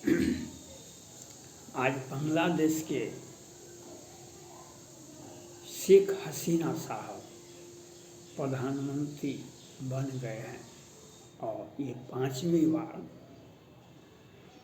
आज बांग्लादेश के शेख हसीना साहब प्रधानमंत्री बन गए हैं और ये 5वीं बार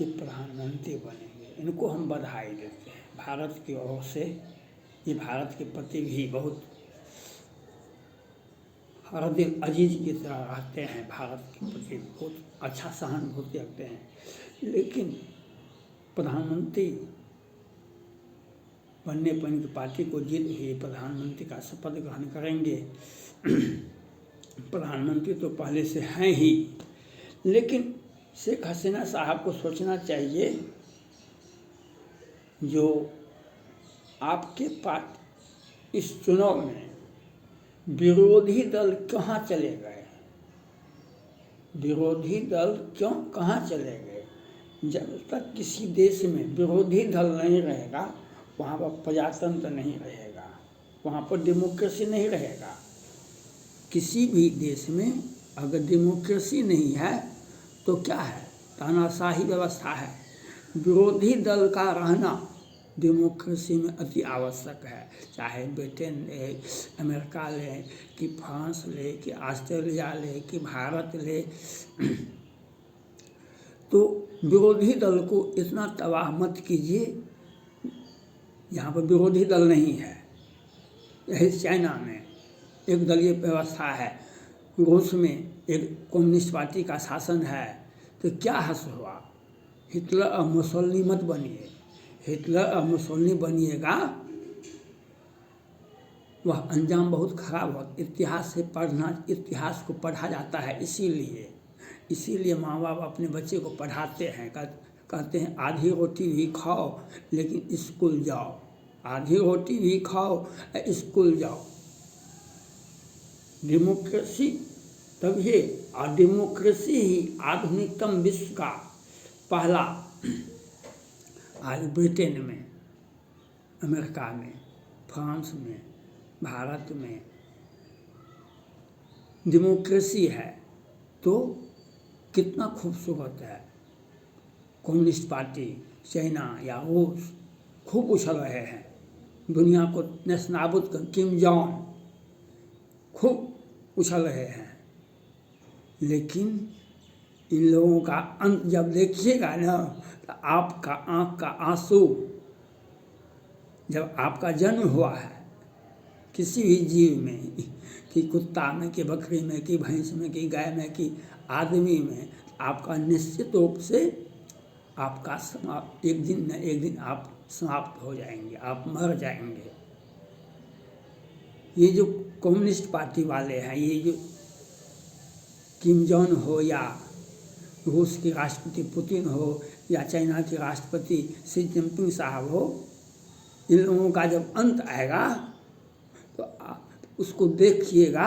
ये प्रधानमंत्री बनेंगे। इनको हम बधाई देते हैं भारत की ओर से। ये भारत के प्रति भी बहुत हर दिन अजीज की तरह रहते हैं, भारत के प्रति बहुत अच्छा सहानुभूति रखते हैं। लेकिन प्रधानमंत्री बनने पर इनकी पार्टी को जीत हुई, प्रधानमंत्री का शपथ ग्रहण करेंगे। प्रधानमंत्री तो पहले से हैं ही, लेकिन शेख हसीना साहब को सोचना चाहिए जो आपके पास इस चुनाव में विरोधी दल कहाँ चले गए, विरोधी दल क्यों कहाँ चले गए। जब तक किसी देश में विरोधी दल नहीं रहेगा वहाँ पर प्रजातंत्र नहीं रहेगा, वहाँ पर डेमोक्रेसी नहीं रहेगा। किसी भी देश में अगर डेमोक्रेसी नहीं है तो क्या है, तानाशाही व्यवस्था है। विरोधी दल का रहना डेमोक्रेसी में अति आवश्यक है। चाहे ब्रिटेन ले, अमेरिका ले, कि फ्रांस ले, कि ऑस्ट्रेलिया ले, कि भारत ले, तो विरोधी दल को इतना तबाह मत कीजिए। यहाँ पर विरोधी दल नहीं है। यही चाइना में एक दलीय व्यवस्था है, रूस में एक कम्युनिस्ट पार्टी का शासन है। तो क्या हस हुआ, हिटलर और मुसोलिनी मत बनिए। हिटलर और मुसोलिनी बनिएगा वह अंजाम बहुत खराब हो। इतिहास से पढ़ना, इतिहास को पढ़ा जाता है, इसीलिए माँ बाप अपने बच्चे को पढ़ाते हैं। कहते हैं आधी रोटी भी खाओ लेकिन स्कूल जाओ, आधी रोटी भी खाओ स्कूल जाओ। डेमोक्रेसी तभी, और डेमोक्रेसी ही आधुनिकतम विश्व का पहला। आज ब्रिटेन में, अमेरिका में, फ्रांस में, भारत में डेमोक्रेसी है तो कितना खूबसूरत है। कम्युनिस्ट पार्टी चाइना या रूस खूब उछल रहे हैं, दुनिया को नेस्तनाबूद कर किम जोंग खूब उछल रहे हैं। लेकिन इन लोगों का अंत जब देखिएगा ना तो आपका आँख का आंसू, जब आपका जन्म हुआ है किसी भी जीव में, कि कुत्ता में, कि बकरी में, कि भैंस में, कि गाय में, कि आदमी में, आपका निश्चित रूप से आपका एक दिन न एक दिन आप समाप्त हो जाएंगे, आप मर जाएंगे। ये जो कम्युनिस्ट पार्टी वाले हैं, ये जो किम जोंग हो या रूस के राष्ट्रपति पुतिन हो या चाइना के राष्ट्रपति शी जिनपिंग साहब हो, इन लोगों का जब अंत आएगा तो आप उसको देखिएगा।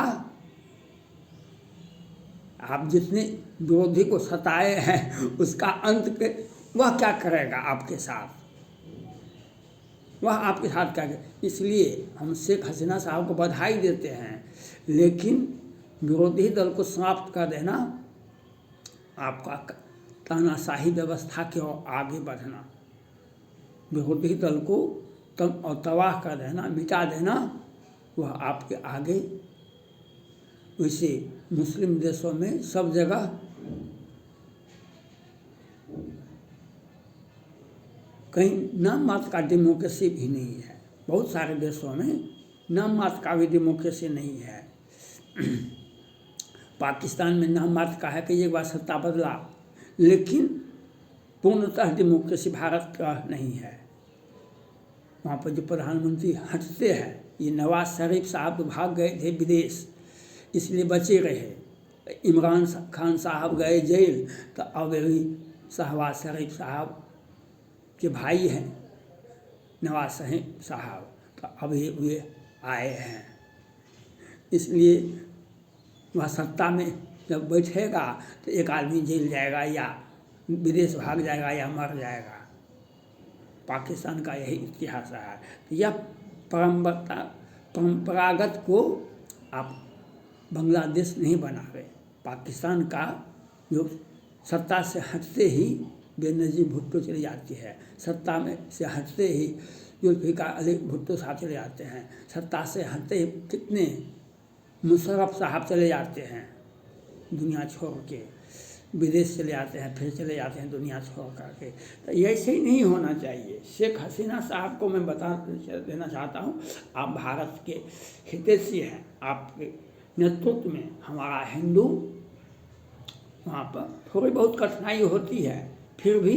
आप जितने विरोधी को सताए हैं उसका अंत पे वह क्या करेगा आपके साथ, वह आपके साथ क्या करेगा। इसलिए हम शेख हसीना साहब को बधाई देते हैं, लेकिन विरोधी दल को समाप्त कर देना आपका तानाशाही व्यवस्था की ओर आगे बढ़ना, विरोधी दल को तबाह कर देना, मिटा देना, वह आपके आगे। वैसे मुस्लिम देशों में सब जगह कहीं नाम मात्र का डेमोक्रेसी भी नहीं है। बहुत सारे देशों में नाम मात्र का भी डेमोक्रेसी नहीं है। पाकिस्तान में नाम मात्र का है कि एक बार सत्ता बदला, लेकिन पूर्णतः डेमोक्रेसी भारत का नहीं है। वहाँ पर जो प्रधानमंत्री हटते हैं, ये नवाज शरीफ साहब तो भाग गए थे विदेश, इसलिए बचे रहे। इमरान खान साहब गए जेल, तो अब अभी शहबाज शरीफ साहब के भाई हैं नवाज शरीफ साहब, तो अभी वे आए हैं। इसलिए वह सत्ता में जब बैठेगा तो एक आदमी जेल जाएगा या विदेश भाग जाएगा या मर जाएगा। पाकिस्तान का यही इतिहास रहा है। तो यह परंपरागत को आप बांग्लादेश नहीं बना रहे। पाकिस्तान का जो सत्ता से हटते ही बेनज़ीर भुट्टो चली जाती है, सत्ता में से हटते ही जुल्फ़िकार अली भुट्टो साहब चले जाते हैं, सत्ता से हटते ही कितने मुशर्रफ साहब चले जाते हैं दुनिया छोड़ के, विदेश चले जाते हैं, फिर चले जाते हैं दुनिया छोड़ करके। तो ये ऐसे ही नहीं होना चाहिए। शेख हसीना साहब को मैं बता देना चाहता हूँ, आप भारत के हितैषी हैं, आपके नेतृत्व में हमारा हिंदू वहाँ पर थोड़ी बहुत कठिनाई होती है, फिर भी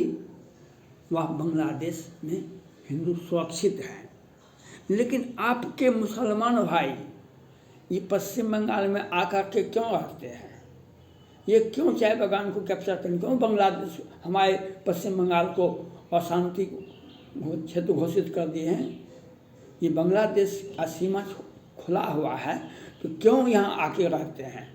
वह बांग्लादेश में हिंदू सुरक्षित हैं। लेकिन आपके मुसलमान भाई ये पश्चिम बंगाल में आकर के क्यों रहते हैं? ये क्यों चाय बागान को कैप्चर करें? क्यों बांग्लादेश हमारे पश्चिम बंगाल को अशांति क्षेत्र घोषित कर दिए हैं? ये बांग्लादेश का सीमा खुला हुआ है, तो क्यों यहाँ आके रहते हैं?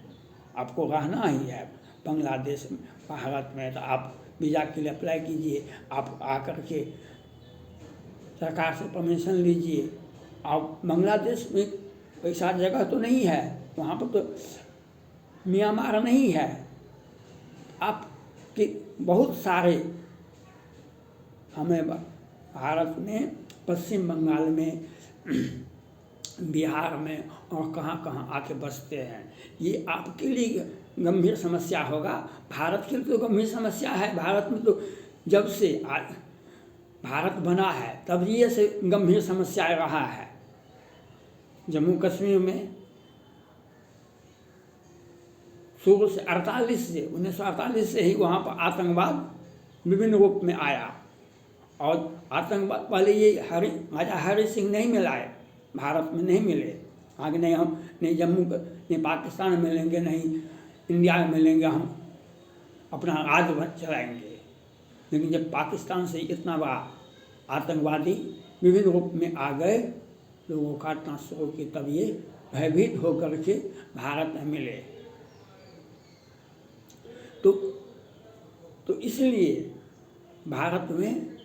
आपको रहना ही है बांग्लादेश में, भारत में, तो आप वीज़ा के लिए अप्लाई कीजिए, आप आकर के सरकार से परमिशन लीजिए। आप बांग्लादेश में ऐसा जगह तो नहीं है, वहाँ पर तो म्यांमार नहीं है। आपके बहुत सारे हमें भारत में पश्चिम बंगाल में बिहार में और कहाँ कहाँ आके बसते हैं। ये आपके लिए गंभीर समस्या होगा, भारत के लिए तो गंभीर समस्या है। भारत में तो जब से भारत बना है तब ये से गंभीर समस्या रहा है। जम्मू कश्मीर में शुरू से 1948 से ही वहाँ पर आतंकवाद विभिन्न रूप में आया, और आतंकवाद पहले ये राजा हरि सिंह नहीं मिलाए, भारत में नहीं मिले। आगे नहीं, हम नहीं जम्मू नहीं पाकिस्तान में मिलेंगे, नहीं इंडिया में मिलेंगे, हम अपना राज चलाएंगे। लेकिन जब पाकिस्तान से इतना बड़ा आतंकवादी विभिन्न रूप में आ गए, लोगों काटना शुरू की, तब ये भयभीत होकर के भारत में मिले। तो इसलिए भारत में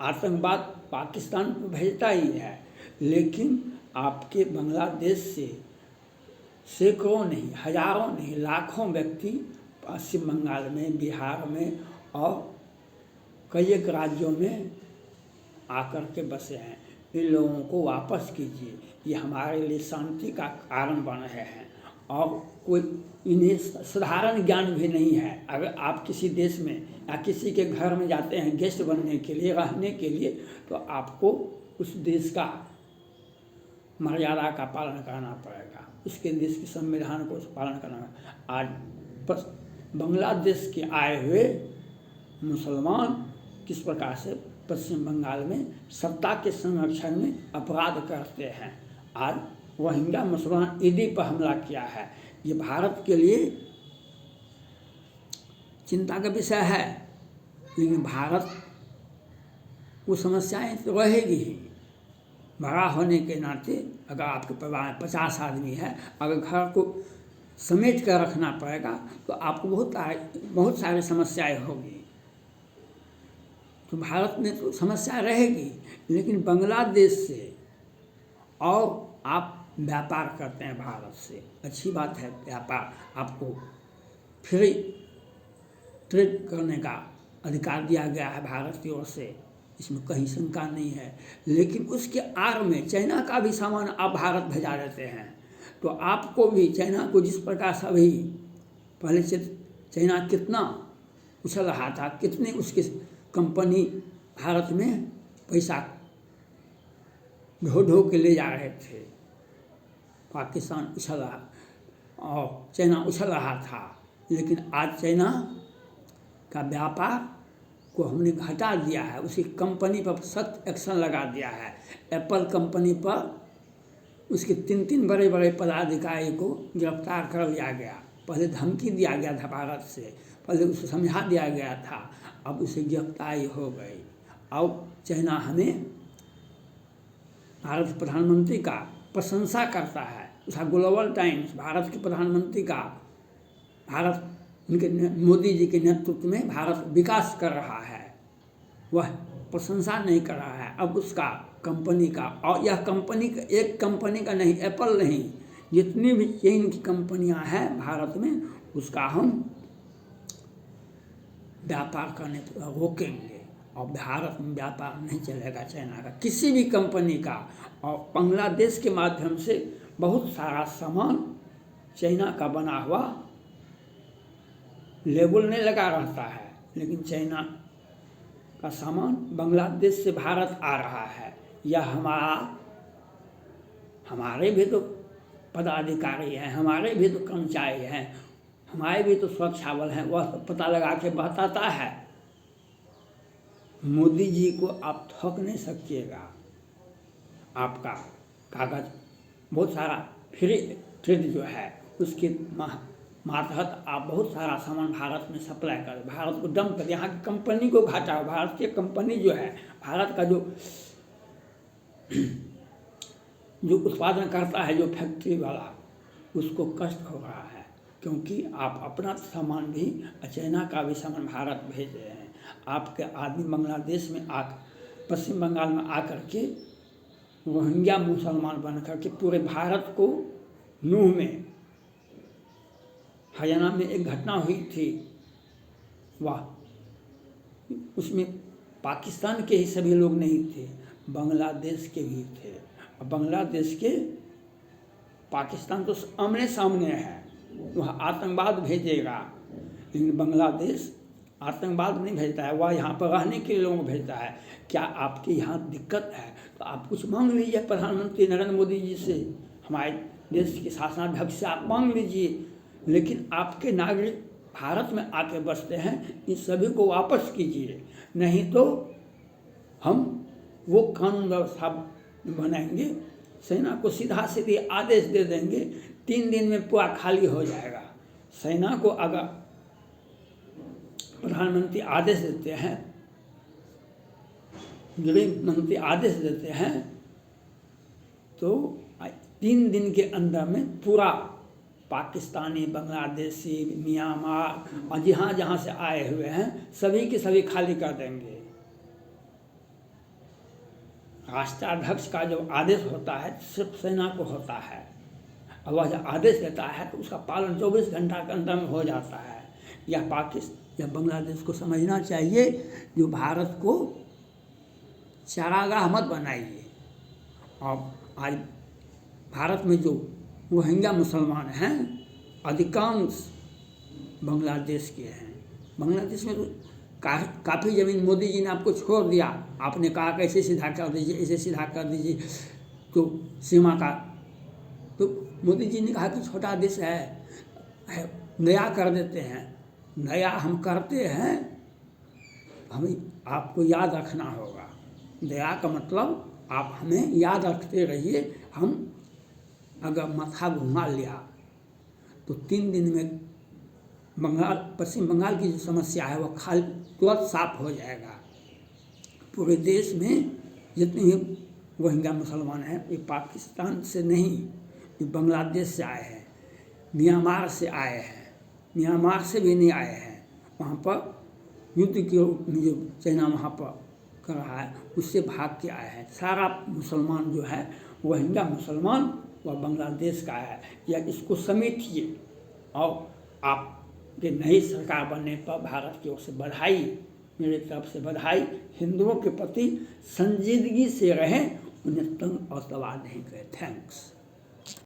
आतंकवाद पाकिस्तान को भेजता ही है, लेकिन आपके बांग्लादेश से सैकड़ों नहीं, हजारों नहीं, लाखों व्यक्ति पश्चिम बंगाल में, बिहार में और कई एक राज्यों में आकर के बसे हैं। इन लोगों को वापस कीजिए, ये हमारे लिए शांति का कारण बन रहे हैं, और कोई इन्हें साधारण ज्ञान भी नहीं है। अगर आप किसी देश में या किसी के घर में जाते हैं गेस्ट बनने के लिए, रहने के लिए, तो आपको उस देश का मर्यादा का पालन करना पड़ेगा, उसके देश के संविधान को पालन करना। आज बांग्लादेश के आए हुए मुसलमान किस प्रकार से पश्चिम बंगाल में सत्ता के संरक्षण में अपराध करते हैं। आज रोहिंग्या मुसलमान ईडी पर हमला किया है, ये भारत के लिए चिंता का विषय है। लेकिन भारत वो समस्याएं तो रहेगी ही। बड़ा होने के नाते अगर आपके परिवार में 50 आदमी है, अगर घर को समेट कर रखना पड़ेगा तो आपको बहुत सारी समस्याएं होगी। तो भारत में तो समस्या रहेगी, लेकिन बांग्लादेश से और आप व्यापार करते हैं भारत से, अच्छी बात है। व्यापार आपको फ्री ट्रेड करने का अधिकार दिया गया है भारत की ओर से, इसमें कहीं शंका नहीं है। लेकिन उसके आड़ में चाइना का भी सामान आप भारत भेजा देते हैं, तो आपको भी चाइना को जिस प्रकार से अभी पहले से चाइना कितना उछल रहा था, कितने उसके कंपनी भारत में पैसा ढो के ले जा रहे थे, पाकिस्तान उछल रहा और चाइना उछल रहा था। लेकिन आज चाइना का व्यापार को हमने घटा दिया है, उसी कंपनी पर सख्त एक्शन लगा दिया है। एप्पल कंपनी पर उसके 3 बड़े बड़े पदाधिकारी को गिरफ्तार कर लिया गया। पहले धमकी दिया गया था भारत से, पहले उसे समझा दिया गया था, अब उसे गिरफ्तारी हो गई। अब चाइना हमें भारत प्रधानमंत्री का प्रशंसा करता है। उसका ग्लोबल टाइम्स भारत के प्रधानमंत्री का, भारत उनके मोदी जी के नेतृत्व में भारत विकास कर रहा है, वह प्रशंसा नहीं कर रहा है। अब उसका कंपनी का, और यह कंपनी का एक कंपनी का नहीं, एप्पल नहीं, जितनी भी चीन की कंपनियां हैं भारत में, उसका हम व्यापार करने पर रोकेंगे और भारत में व्यापार नहीं चलेगा चाइना का किसी भी कंपनी का। और बांग्लादेश के माध्यम से बहुत सारा सामान चाइना का बना हुआ लेबल नहीं लगा रहता है, लेकिन चाइना का सामान बांग्लादेश से भारत आ रहा है। यह हमारे भी तो पदाधिकारी हैं, हमारे भी तो कर्मचारी हैं, हमारे भी तो सुरक्षा बल हैं, वह पता लगा के बताता है। मोदी जी को आप ठग नहीं सकिएगा। आपका कागज बहुत सारा फ्री ट्रेड जो है उसके मातहत आप बहुत सारा सामान भारत में सप्लाई कर, भारत को डंप कर, यहाँ की कंपनी को घाटा है। भारत की कंपनी जो है, भारत का जो उत्पादन करता है, जो फैक्ट्री वाला, उसको कष्ट हो रहा है, क्योंकि आप अपना सामान भी चाइना का भी सामान भारत भेज रहे हैं। आपके आदमी बांग्लादेश में पश्चिम बंगाल में आकर के रोहिंग्या मुसलमान बन करके पूरे भारत को नूह में, हरियाणा में एक घटना हुई थी, उसमें पाकिस्तान के ही सभी लोग नहीं थे, बांग्लादेश के भी थे। और बांग्लादेश के पाकिस्तान तो आमने सामने है, वह आतंकवाद भेजेगा, लेकिन बांग्लादेश आतंकवाद नहीं भेजता है, वह यहाँ पर रहने के लिए लोगों को भेजता है। क्या आपके यहाँ दिक्कत है तो आप कुछ मांग लीजिए प्रधानमंत्री नरेंद्र मोदी जी से, हमारे देश के शासनाध्यक्ष से आप मांग लीजिए, लेकिन आपके नागरिक भारत में आके बसते हैं, इन सभी को वापस कीजिए, नहीं तो हम वो कानून व्यवस्था बनाएंगे, सेना को सीधा सीधे आदेश दे देंगे, 3 दिन में पूरा खाली हो जाएगा। सेना को अगर प्रधानमंत्री आदेश देते हैं, गृह मंत्री आदेश देते हैं, तो 3 दिन के अंदर में पूरा पाकिस्तानी, बांग्लादेशी, म्यांमार और जहाँ जहाँ से आए हुए हैं सभी के सभी खाली कर देंगे। राष्ट्राध्यक्ष का जो आदेश होता है सिर्फ सेना को होता है, और वह जब आदेश देता है तो उसका पालन 24 घंटा के अंदर में हो जाता है। यह बांग्लादेश को समझना चाहिए, जो भारत को चारागाह मत बनाइए। और आज भारत में जो रोहिंग्या मुसलमान हैं अधिकांश बांग्लादेश के हैं। बांग्लादेश में तो काफ़ी ज़मीन मोदी जी ने आपको छोड़ दिया, आपने कहा कि ऐसे सीधा कर दीजिए, ऐसे सीधा कर दीजिए, तो सीमा का, तो मोदी जी ने कहा कि छोटा देश है, नया कर देते हैं। नया हम करते हैं, हमें आपको याद रखना होगा। नया का मतलब आप हमें याद रखते रहिए। हम अगर माथा घुमा लिया तो 3 दिन में पश्चिम बंगाल की जो समस्या है वह तुरंत साफ हो जाएगा। पूरे देश में जितने भी रोहिंग्या मुसलमान हैं, ये पाकिस्तान से नहीं, ये बांग्लादेश से आए हैं, म्यांमार से आए हैं, म्यांमार से भी नहीं आए हैं। वहाँ पर युद्ध के जो चाइना वहाँ पर कर रहा है उससे भाग के आए हैं। सारा मुसलमान जो है रोहिंग्या मुसलमान वह बांग्लादेश का है। या इसको समेटिए, और आपके नई सरकार बनने पर भारत की ओर से बधाई, मेरी तरफ से बधाई। हिंदुओं के प्रति संजीदगी से रहें, उन्हें तंग और दबाव नहीं करें। थैंक्स।